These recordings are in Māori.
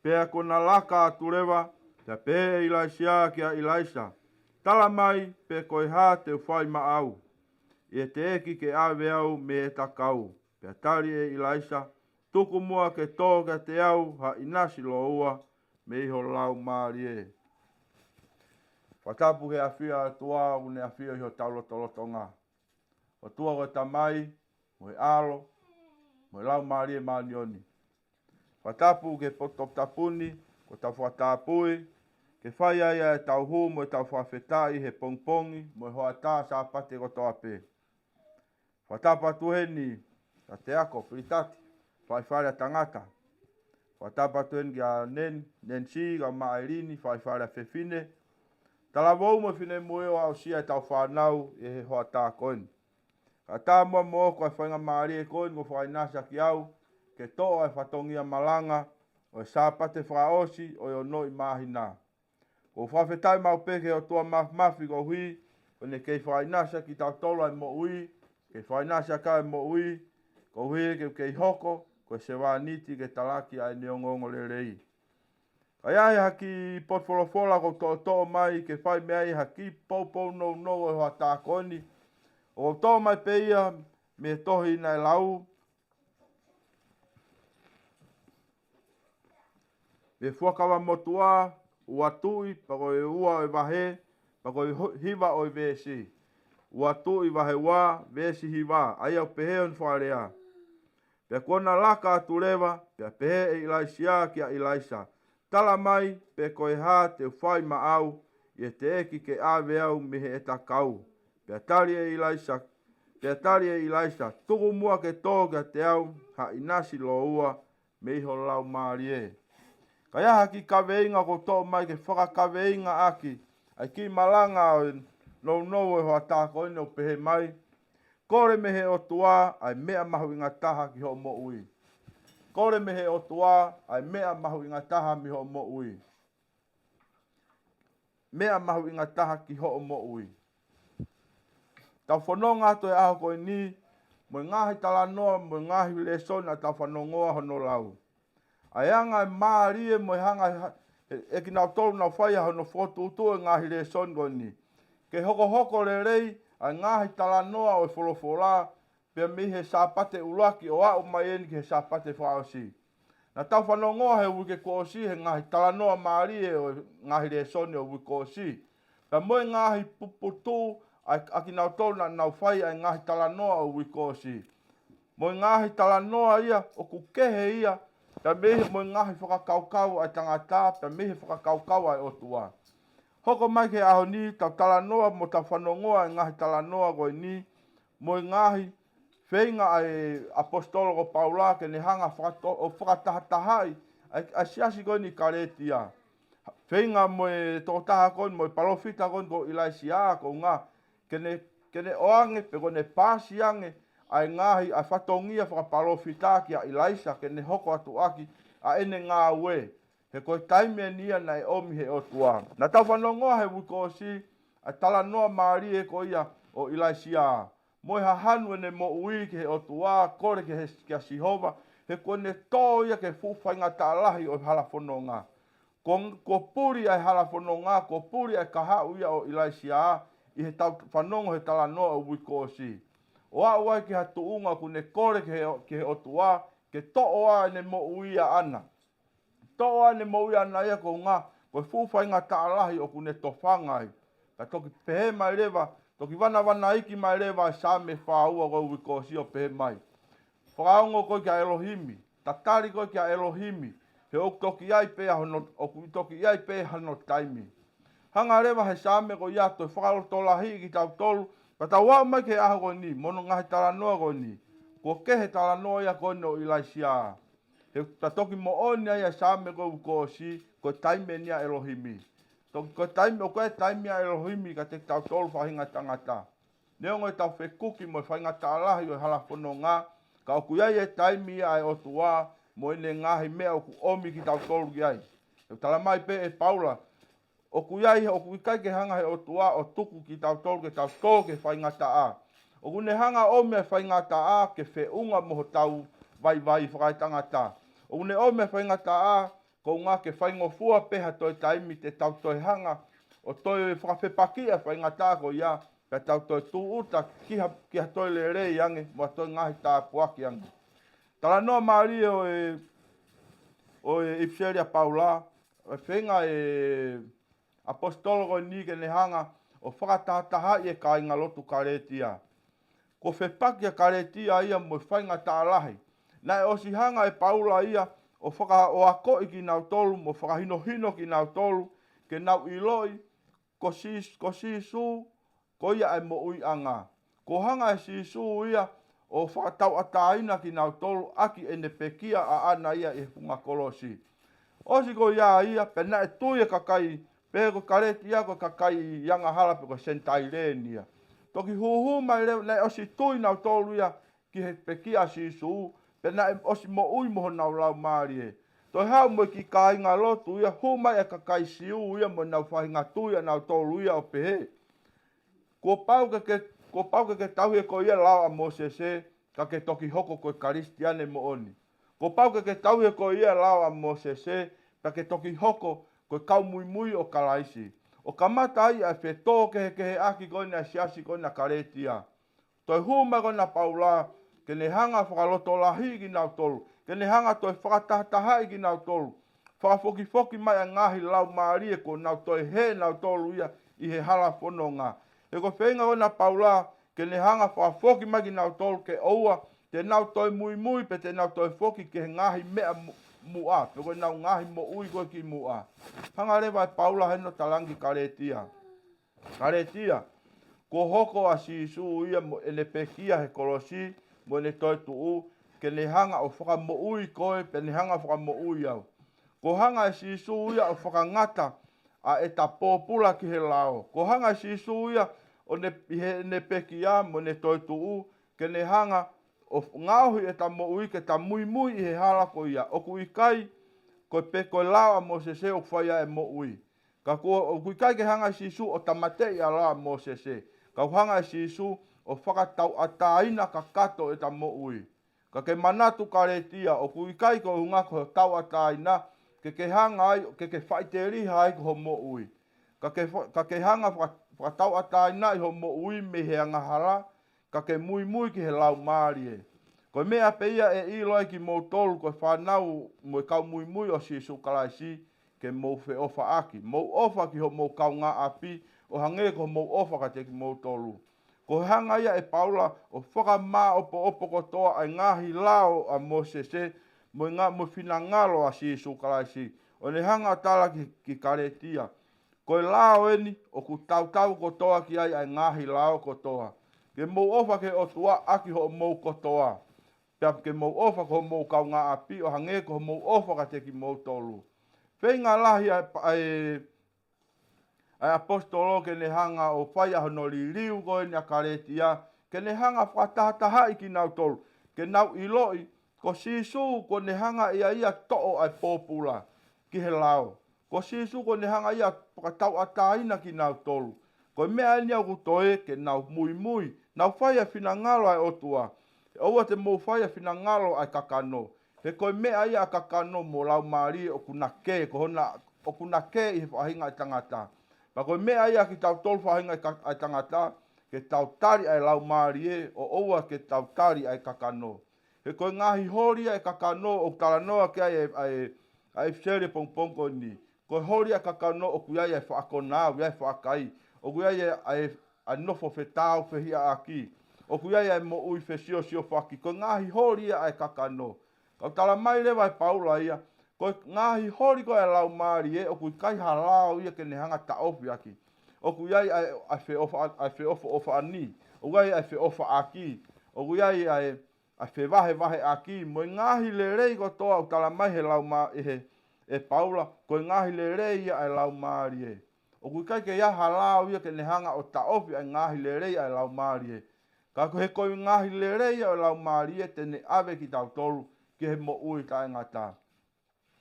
pea kona laka aturewa, te pe Ilaisia kia Ilaisa. Tala mai pe koe ha te whai maau. E te eki ke awe au me e takau. Pea tari e Ilaisa, tuku mua ke tōga te au ha inasi loa me iho lau maari e. Whatapu he awhia atua une awhia iho taulotonga. O tua koe tamai, mo he alo, mo he lau maari e maanioni. Whatapu ke potoptapuni, ko tau whatapui, ke whai aia e tau hu mo e tau whawhetai he pongpongi, mo e hoa tā sa pate ko toa pe. Whatapa tuheni, ta te ako, pritati, whai whare tangata. Whatapa tuheni ki a Nensi, ka Maerini, whai whare whewhine. Tala wau mo whine mueo au sia e tau whanau e he hoa tā koen. Ka tā mua mo ko e whainga maari e koen, ko whai nasa ki au, ke toa e whatongia malanga, o e sāpate whaosi, o e ono i mahina. Ko whawhetai mau peke o tua mafi ko hui, o ne kei whainasa ki tau tola e mo ui, kei whainasa ka e mo ui, ko hui ke kei hoko, ko se wāniti ke talaki ai neongongo le rei. Ai ai haki potfolofola ko to mai, ke whai mea haki pou no e hoa tā koni, o to mai peia me tohi nai lau, me fuakawa motua, ua tui, pako e ua o vahe, pako e hiva o vesi. Ua tui vahe wa, vesi hiva, ai au pehe on wharea. Pea kona laka aturewa, pea pehe e Ilaisia kia Ilaisa. Tala mai, pe koe ha te whai maau, i te eki ke awe au mihe e takau. Pea tari e Ilaisa, tuku mua ke tōga te au, ha inasi lo ua, me iho lau maari e. Ka iaha ki kaweinga ko tō mai ke whakakaweinga aki, ai ki malanga o no e hoa tā koe o pehe mai, kore mehe o tua ai mea mahu inga taha ki ho mo ui. Kore mehe o tua ai mea mahu inga taha mi ho mo ui. Mea mahu inga taha ki ho mo ui. Tau whanonga to e aho koe ni, mo ngahi talanoa, mo ngahi lesona tau whanongoa hono lau. Ai anga maari e mo hanga e ki nau tolu nau whaia hono whotu utu e ngahi lesona koe ni. Ke hoko le rei, ai ngahi talanoa o e wholofola, pia mi he sāpate ulaki o au mai eni ki he sāpate whaosi. Na tau whanongoa he wike kōsi, he ngahi talanoa maari e o ngahi lesona o wike kōsi. Pia mo e ngahi puputu, aki nau tolu nau whaia ai ngahi talanoa o wike kōsi. Mo e ngahi talanoa ia, o kukehe ia, pia mihi mo e ngahi whakakaukau ai tangata, pia mihi whakakaukau ai otua. Hoko mai ke aho ni, tau talanoa mo tau whanongoa e ngahi talanoa koe ni, mo e ngahi whenga ai apostolo ko Paula ke ne hanga o whakatahatahai, ai siasi koe ni karetia. Whenga mo e totaha koe, mo e palofita koe ko Ilaisia ko ngā, kene oange pe koe ne pasiange, ai ngahi ai whatongia whakapalofita ki a Ilaisa, kene hoko atu aki, a ene ngā ue. He koe taime nia nei omi he otua. Na tau whanongoa he wikosi, a tala noa maari e ko ia o Ilaisia. Mo e hahanu ene mo ui ke he otua, kore ke he kia Sihova, he koe ne tō ia ke fuwhainga tālahi o hala whanonga. Ko puri ai hala whanonga, ko puri ai kahau ia o Ilaisia, i he tau whanongo he tala noa o wikosi. O au ai ki ha tuunga kune kore ke he otua, ke tō a ene mo ui a ana. Toa ne mo ia na ia ko ngā, ko fuwhai ngā tālahi o kune tofanga ai. Ka toki pehe mai rewa, toki wana iki mai rewa sa me whaua ko wikosi o pehe mai. Whakaongo koe kia Elohimi, tatari koe kia Elohimi, he o toki ai pehe hono, o toki ai pehe hano taimi. Hanga rewa he sa me ko ia toi whakalotolahi ki tau tolu, ka tau wau mai ke aho koe ni, mono ngahi tala noa koe ni, ko kehe tala noa ia koe no Ilaisia. He toki mo oni ai sa me ko ukosi ko taime nia Elohimi. Toki ko taime o koe taime nia Elohimi ka te tau tolu whahinga tangata. Neongo e tau whekuki mo whahinga tālahi o hala whono ngā. Ka oku iai e taime ia ai otua mo ene ngahi mea oku omi ki tau tolu ki ai. E tala mai pe e Paula. Oku iai oku ikai ke hanga he otua o tuku ki tau tolu ke tau tolu ke whahinga taa. Oku ne hanga omi e whahinga taa ke whiunga moho tau vai whakai tangata. O ne o me whainga taa, ko ngā ke whaingofua peha toi taimi te tau toi hanga, o toi whakawhepakia whaingata ko ia, pe tau toi tūuta kia toi le rei ange, mua toi ngahi tāpuaki ange. Tala noa maari o Ipseria Paula, o whenga apostolo ko ni ke ne hanga, o whakatahataha i ka inga lotu karetia. Ko whepakia karetia ia mo whaingata alahi. Nai o si hanga Paula ia, o ako i ki nau tolu, mo whakahino ki nau tolu, ke nau iloi, ko sisu, ko ia ai mo ui anga. Ko hanga sisu ia, o whakatau ataina ki nau tolu, aki ene pekia a ana ia e punga kolosi. O si ko ia, pena tui kakai, pe ko kareti ia ko kakai yanga hala pe ko sentailenia. Toki huhu mai leo, nei o si tui nau tolu ia, ki he pekia sisu, pena o si mo ui moho nau lau maari e. Toi hau mo ki ka inga lotu ia, huma e kakai siu ia mo nau whahinga tuia nau tolu ia o pehe. Ko pau ke tau e ko ia lau a Mosese, ka ke toki hoko ko karistiane mo oni. Ko pau ke tau e ko ia lau a Mosese, ka ke toki hoko ko kau mui o kalaisi. O kamata ai a whetō ke he aki koina a siasi koina karetia. Toi huma koina Paula, ke ne hanga whakaloto lahi ki nau tolu. Ke ne hanga toi whakatahataha ki nau tolu. Whakafoki mai a ngahi lau maari e ko nau toi he nau tolu ia i he hala whono ngā. E ko whenga koina Paula, ke ne hanga whakafoki mai ki nau tolu ke oua, te nau toi mui pe te nau toi foki ke he ngahi mea mua. Pe koe nau ngahi mo ui koe ki mua. Hanga rewa Paula heno talangi karetia. Karetia. Ko hoko a sisu ia mo ele pekia he kolosi, mo ele toi tuu, ke ne hanga o whaka mo ui koe, pe ne hanga whaka mo ui au. Ko hanga e sisu ia o whaka ngata a eta pōpula ki he lao. Ko hanga e sisu ia o ne pekia mo ne toi tuu, ke ne hanga o ngauhi e ta mo ui ke ta mui i he hala ko ia. O kui kai, ko pe ko lao a Mosese o whaia e mo ui. Ka o kui kai ke hanga e sisu o tamate i a lao a Mosese. Ka hanga e sisu o whakatau ataina ka kato e ta mo ui. Ka ke manatu karetia o kui kai ko hunga ko tau ataina ke hanga ai ke whaiteri hai ko mo ui. Ka ke hanga whakatau ataina i ho mo ui me he anga hala, ka ke mui ki he lau maari e. Ko mea peia e iloi ki mou tolu ko whanau mo e kau mui o sisu kalaisi ke mou fe ofa aki. Mou ofa ki ho mou kau ngā api o hange ko mou ofa ka te ki mou tolu. Ko hanga ia e Paula o whaka mā opo kotoa ai ngahi lao a Mosese mo whina ngalo a sisu kalaisi. O ne hanga tala ki karetia. Ko e lao eni o ku tau kotoa ki ai ngahi lao kotoa. Ke mou ofa ke o tua aki ho mou kotoa. Pea ke mou ofa ko mou kau ngā api o hange ko mou ofa ka te ki mou tolu. Whenga lahi ai apostolo ke ne hanga o whaia hono li riu koe ni a karetia. Ke ne hanga whakatahataha i ki nau tolu. Ke nau iloi ko sisu ko ne hanga ia to'o ai pōpula ki he lao. Ko sisu ko ne hanga ia whakatau ataina ki nau tolu. Ko mea ni au kutoe ke nau mui. Nau whaia whina ngalo ai otua. Oua te mou whaia whina ngalo ai kakano. He koe mea ia kakano mo lau maari o kuna ke. O kuna ke i he whahinga i tangata. Pa koe mea ia ki tau tolu whahinga i tangata. Ke tau tari ai lau maari e. O oua ke tau tari ai kakano. He koe ngahi horia e kakano o talanoa ke ai fsere pongpongo ni. Koe horia kakano o kuiai ai whaakonau, ai whaakai. O kuiai ai nofo whetau whehia aki. O kuiai ai mo ui whesio whaki. Koe ngahi horia ai kakano. Kau tala mai lewa ai Paula ia. Koe ngahi hori koe ai lau maari e. O kui kai halao ia ke ne hanga taofi aki. O kuiai ai wheofa ani. O kuiai ai wheofa aki. O kuiai ai whewahe aki. Mo ngahi le rei ko toa o tala mai he lau maari e Paula. Koe ngahi le rei ia ai lau maari e. O kui kai ke ia halao ia ke ne hanga o taofi ai ngahi le rei ai lau maari e. Ka he koe ngahi le rei ai lau maari e tene ave ki tau tolu ki he mo ui ka ngata.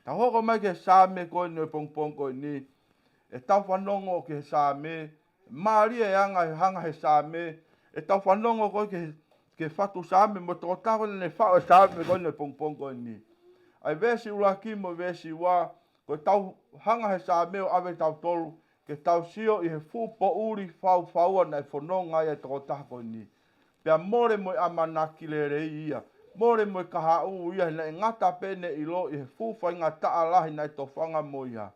Ta hoko mai ke sāme koe ni pongpong koe ni. E tau whanongo ke sāme. Maari e hanga he sāme. E tau whanongo koe ke whatu sāme. Mo tō tako ne whao sāme koe ni pongpong koe ni. Ai vesi ula ki mo vesi wā. Ko tau hanga he sa meo ave tau tolu. Ke tau sio i he fupo uri fau na e whanonga ia toko taha ko ni. Pea more mo amanaki le rei ia. More mo kaha u ia na ngata pene i lo i he fufa inga taa lahi na to whanga mo ia.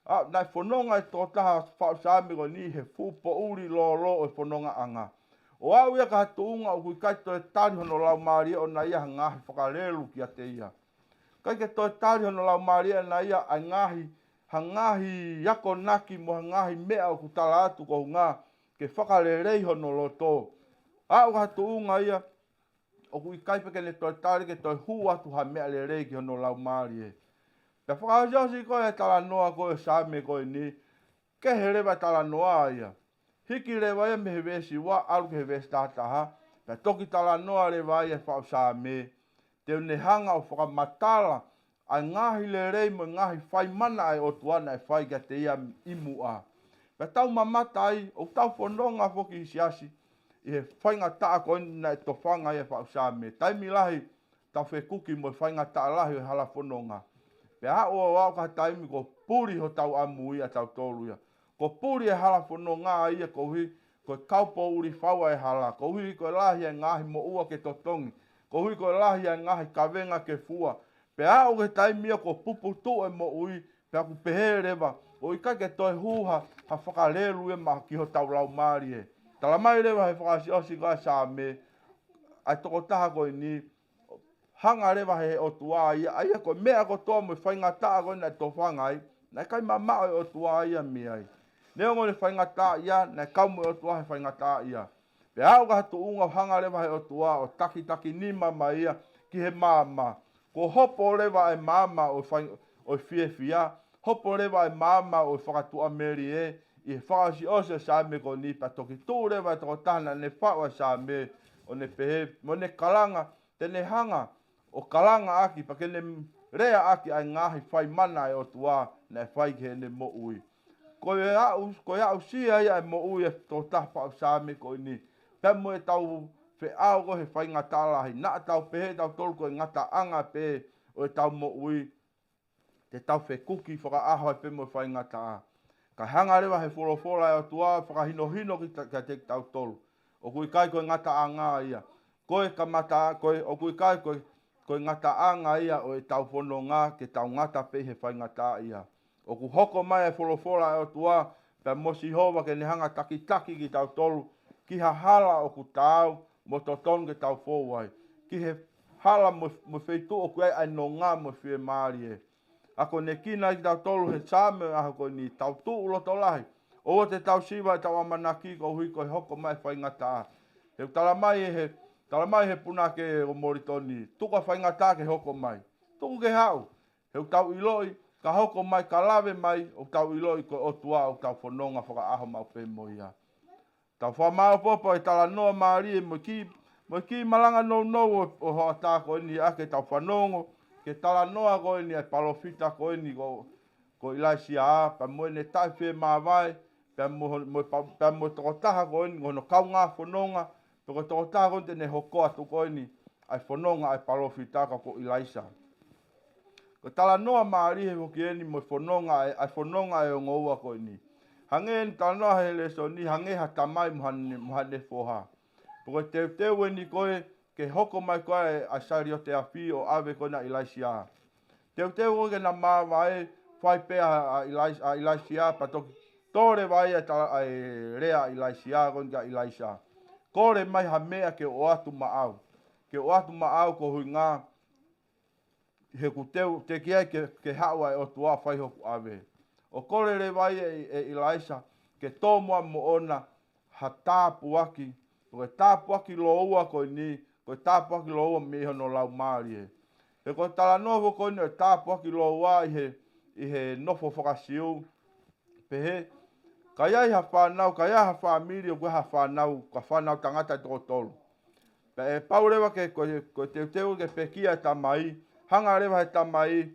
Na whanonga e toko taha whau sa meo ni he fupo uri lo e whanonga anga. O au ia ka hatuunga o kui kaito e tari hono lau maria o na ia hangahi whakarelu ki a te ia. Kai ke toi tari hono lau maria na ia a hangahi yako naki mo hangahi mea o kutala atu ko ngā ke whakarelei hono lo tō. Au ka hatuunga ia o kui kaipe ke ne toi tari ke toi hu atu ha mea le rei ki hono lau maria. Te whakajosi koe e tala noa koe saame koe ni ke he rewa tala noa ia. Hiki rewa ia me he vesi wa alu ke he vesi tātaha. Pe toki tala noa rewa ia whao saame. Te ne hanga o whakamatala ai ngahi le rei mo ngahi whai mana ai o tuana e whai ka te ia imu a. Pe tau mamata ai o tau whanonga whoki isiasi i he whainga taa koe na e tofanga ia whao saame. Taimi lahi tau whekuki mo whainga taa lahi o hala whanonga. Pe a o wau ka taimi ko puri ho tau amu ia tau tolu ia. Ko puri e hala whanonga ia ko hui ko kaupo uri whaua e hala. Ko hui ko lahi e ngahi mo ua ke totongi. Ko hui ko lahi e ngahi kawenga ke fua. Pe a o ke taimia ko pupu tu e mo ui. Pe aku pehe rewa. O i kai ke toi huha ha whakarelu e maha ki ho tau lau maari e. Tala mai rewa he whakasi osi kai sa me. Ai toko taha koe ni. Hanga rewa he o tua ia. Aia ko mea ko toa mo whainga taa koe na to whangai. Na kai mamao e o tua ia mi ai. Neo ngone whainga taa ia. Na kaumu e o tua he whainga taa ia. Pe au ka hatu unga hanga rewa he o tua. O taki ni mama ia. Ki he mama. Ko hopo rewa e mama o fie fia. Hopo rewa e mama o whakatua meri e. I he whakasi ose sa me ko ni. Pa toki tū rewa e toko tahana ne whaua sa me. O ne pehe. Mo ne kalanga. Te ne hanga. O kalanga aki. Pa ke ne rea aki ai ngahi whai mana e o tua. Na e whai ke ne mo ui. Ko e au sia ia e mo ui e tō tahpa o sa me ko ni. Pe mo e tau fe au ko he whai ngata lahi. Na tau pehe tau tolu ko e ngata anga pe o e tau mo ui. Te tau fe kuki whaka aho e pe mo e whai ngata a. Ka hanga rewa he wholofola e o tua whaka hino ki te tau tolu. O kui kai ko e ngata anga ia. Koe ka mata koe o kui kai ko e ngata anga ia o e tau whono ngā ke tau ngata pe he whai ngata ia. O ku hoko mai e wholofola e o tua pe mosi hova ke ne hanga taki ki tau tolu. Ki ha hala o ku tau mo to ton ke tau fowai. Ki he hala mo feitu o kuei ai no ngā mo fie maari e. Ako ne kina ki tau tolu he sāme aho ko ni tau tu ulo to lahi. O te tau siwa e tau amanaki ko hui ko he hoko mai whai ngata a. He tala mai he puna ke o moritoni. Tuka whai ngata ke hoko mai. Tuku ke hau. He tau iloi ka hoko mai ka lawe mai o tau iloi ko o tua o tau whanonga whaka aho mau pe mo ia. Tau whamao popo e tala noa maari e mo ki malanga no o hoa tā ko ni ake tau whanongo. Ke tala noa ko ni e palofita ko ni ko ilaisia a. Pa mo ne tai whee mawai. Pa mo toko taha ko ni ngono kaunga whanonga. Toko toko taha ko ne hoko atu ko ni. Ai whanonga ai palofita ka ko ilaisia. Ko tala noa maari he hoki eni mo whanonga ai whanonga e o ngoua ko ni. Hange ni tala noa he leso ni hange ha tamai muhane foha. Poko te weni koe ke hoko mai koe a sari o te awhi o awe koe na ilaisia. Te koe na maa wae whai pea a ilaisia pa toki. Tore vai e rea ilaisia koe ka ilaisia. Kore mai ha mea ke o atu maau. Ke o atu maau ko hui ngā. He ku te kiai ke hawa e o tua whai hoku awe. O kore re vai e ilaisia ke tō mua mo ona ha tāpu aki. Koe tāpu aki lo ua koe ni. Koe tāpu aki lo ua me hono lau maari e. He koe tala noho koe ni e tāpu aki lo ua i he nofo whakasiu. Pehe. Ka iai ha whanau, ka iai ha whamiri o koe ha whanau. Ka whanau tangata i toko tolu. Pe e pau rewa ke koe teu ke pekia e tamai. Hanga rewa he tamai.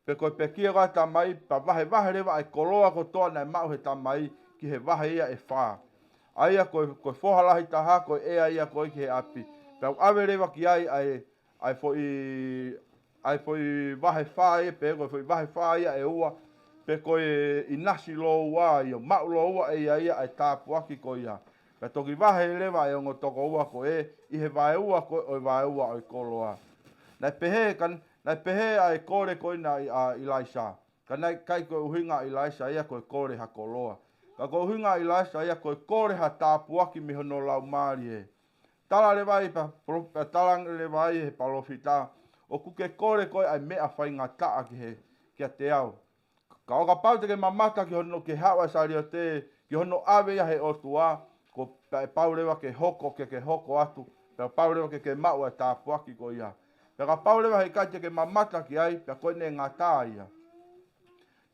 Pe koe pekia koe tamai. Pa vahe rewa e koloa ko toa na e mau he tamai. Ki he vahe ia e whaa. Aia koe whohalahi taha koe ea ia koe ki he api. Pau awe rewa ki ai fo i ai foi vahe whae pe koe foi vahe whae e ua pe koe inasi lo ua i o mau lo ua e ia ai tāpuaki koe ia. Pe toki vahe lewa e ongo toko ua koe i he vae ua koe o vae ua o i koloa. Nai pehe ai kore koe na Ilaisa. Ka nai kai koe uhinga Ilaisa ia koe kore ha koloa. Ka koe uhinga Ilaisa ia koe kore ha tāpuaki mi hono lau maari e. Tala le vai talang le vai he palofita. O kuke kore koe ai mea whainga taa ki he kia te au. Ka oka pau te ke mamata ki hono ke hawa sari o te ki hono awe ia he otua. Ko pau lewa ke hoko atu. Pe pau lewa ke mau e tāpuaki ko ia. Pe ka pau lewa he kai te ke mamata ki ai. Pe koe ne ngata ia.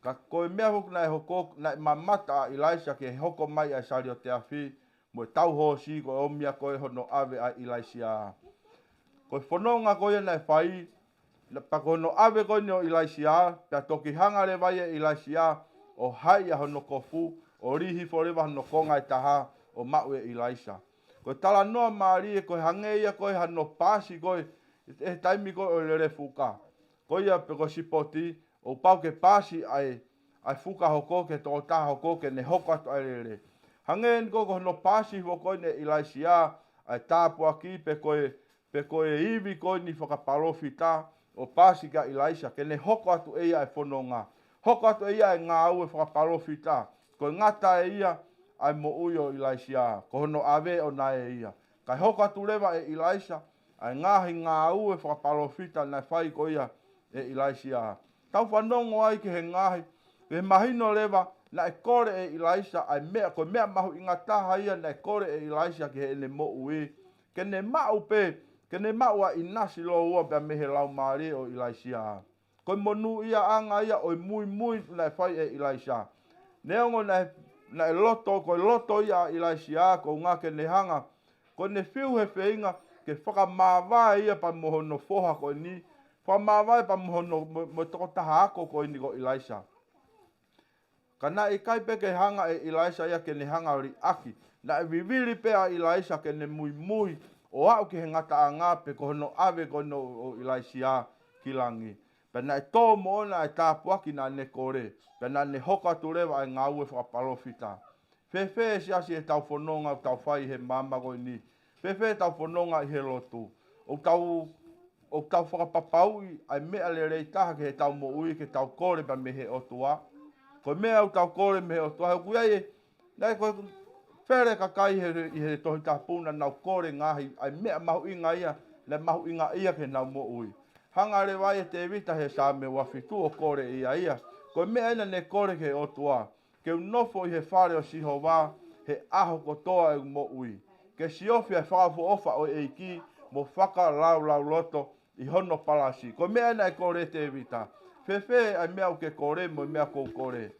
Ka koe mea hoku na e hoko na mamata a Ilaisa ke hoko mai ai sari o te awhi. Mo tau hosi ko omia koe hono ave a Ilaisia. Koe whanonga koe nei whai. Pa kono ave koe no Ilaisia. Pea toki hanga le vai e Ilaisia. O hai a hono kofu. O rihi forewa hono konga e taha. O mau e Ilaisa. Koe tala noa maari e koe hangeia koe hano pasi koe. E taimi koe o le fuka. Koe ia pe koe sipoti. O pau ke pasi ai fuka hoko ke tō taha hoko ke ne hoko atu ai lere. Hangen ko no pasi ho ko ne Ilaisia ai tāpua ki pe koe iwi ko ni whakapalofita o pasi ka Ilaisa ke ne hoko atu e ia e whanonga. Hoko atu e ia e ngā au e whakapalofita. Ko ngata e ia ai mo uio Ilaisia. Ko hono ave o na e ia. Kai hoko atu lewa e Ilaisa ai ngahi ngā au e whakapalofita na whai ko ia e Ilaisia. Tau whanongo ai ki he ngahi. Ke mahino lewa na e kore e Ilaisa ai mea koe mea mahu inga taha ia na e kore e Ilaisa ki he ne mo ui. Ke ne mau pe, ke ne mau a inasi lo ua pia mehe lau maari o Ilaisia. Koe monu ia anga ia oi mui na e whai e Ilaisa. Neongo na e loto, koe loto ia Ilaisia ko ngā ke ne hanga. Koe ne whiu he whiinga ke whakamāwai ia pa mohono foha koe ni. Whakamāwai pa mohono mo toko taha ako koe ni ko Ilaisa. Ka na i kai peke hanga e Ilaisa ia ke ne hanga ori aki. Na e viviri pe a Ilaisa ke ne mui o au ki he ngata a ngā pe ko hono ave ko no o Ilaisia ki langi. Pe na e tō mo na e tāpuaki na ne kore. Pe na ne hoka turewa e ngā ue whakapalofita. Whewhe e siasi e tau whanonga o tau whai he mama koe ni. Whewhe e tau whanonga i he lotu. O tau whakapapaui ai mea le rei taha ke he tau mo ui ke tau kore pa me he otua. Ko mea au tau kore me o toa ku ai nei ko fere ka kai he tohi tapuna nau kore ngahi ai mea mahu inga ia le mahu inga ia ke nau mo ui hanga le vai te vita he sa me wa fitu o kore ia ko mea ina ne kore ke o toa ke nofo i he whare o Sihova he aho ko toa e mo ui ke siofi e whakafu ofa o eiki mo whaka lau loto i hono palasi ko mea ina e kore te vita Whewhe ai mea ke kore mo mea kou kore.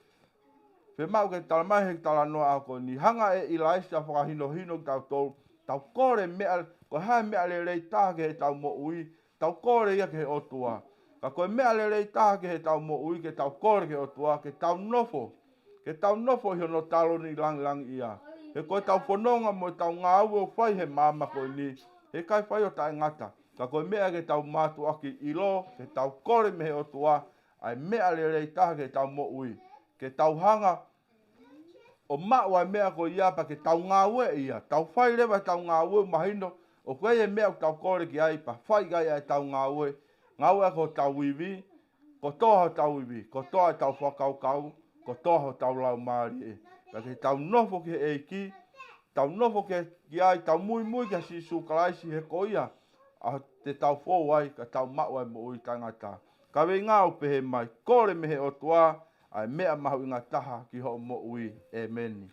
Whe mau ke talamai he tala noa ako ni hanga e Ilaisa whakahino tau tō. Tau kore mea, ko hae mea le rei taha ke he tau mo ui. Tau kore ia ke he otua. Ka koe mea le rei taha ke he tau mo ui ke tau kore ke otua. Ke tau nofo. Ke tau nofo i hono talo ni lang ia. He koe tau whanonga mo tau ngā ua whai he mama koe ni. He kai whai o tae ngata. Ka koe mea ke tau mātu aki ilo. Ke tau kore me he otua. Ai mea le rei taha ke tau mo ui. Ke tau hanga o mau ai mea ko ia pa ke tau ngā ue ia. Tau whai lewa tau ngā ue mahino. O koe e mea tau kore ki ai pa whai gai ai tau ngā ue. Ngā ue ko tau iwi. Ko toha tau iwi. Ko toha tau whakaukau. Ko toha tau lau maari e. Pa ke tau nofo ki e ki. Tau nofo ki ai tau mui ki si sukalaisi he ko ia. A te tau fōu ai ka tau mau ai mo ui tangata. Ka wei ngā upehe mai, kore mehe o tua, ai mea mahu inga taha ki ho mo ui, amen.